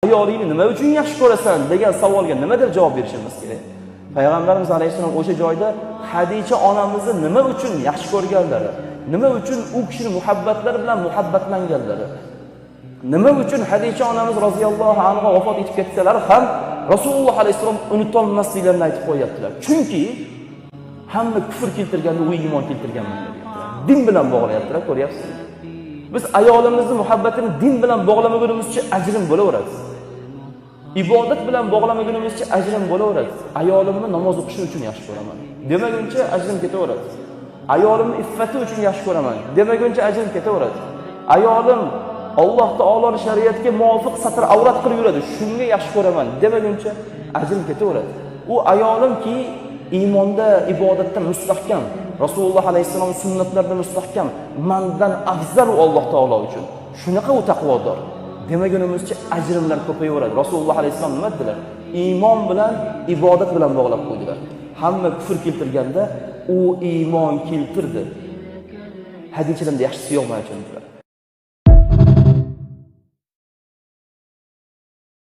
Ayolingni nima uchun yaxshi ko'rasan degan savolga nimadir javob berishimiz kerak. Payg'ambarimiz alayhisalom o'sha joyda Hadicha onamizni nima uchun yaxshi ko'rganlari, nima uchun u kishini muhabbatlari bilan muhabbatlanganlari, nima uchun Hadicha onamiz roziyallohu anha vafot etib ketsalar ham Rasululloh alayhisalom unutolmasliklarini aytib qo'yaptilar. Chunki hamma kufr keltirganda u iymon keltirganman deyaptilar. Din bilan bog'layaptilar, ko'ryapsizmi? Biz ayolimizni muhabbatini din bilan bog'lamagunimizcha ajrim bo'laveradi. Ibodat bilan bog'lamagunimizcha ajrim bo'laveradi. Ayolimni namoz o'qishi uchun yaxshi ko'raman demaguncha ajrim ketaveradi. Ayolimni iffati uchun yaxshi ko'raman demaguncha ajrim ketaveradi. Ayolim Alloh taoloning shariatiga muvofiq satr avrat qilib yuradi, shunga yaxshi ko'raman demaguncha ajrim ketaveradi. U ayolimki iymonda, ibodatda mustahkam, Rasululloh alayhisalom sunnatlarida mustahkam, mandan afzal u Alloh taolo uchun. Shunaqa u taqvodor. Demagunimizcha ajrimlar ko'payaveradi. Rasululloh alayhisalom nima dedilar? Iymon bilan, ibodat bilan bog'lab qo'ydilar. Hamma kufr keltirganda u iymon keltirdi. Hadichalarda yaxshisi yo'qmi uchun?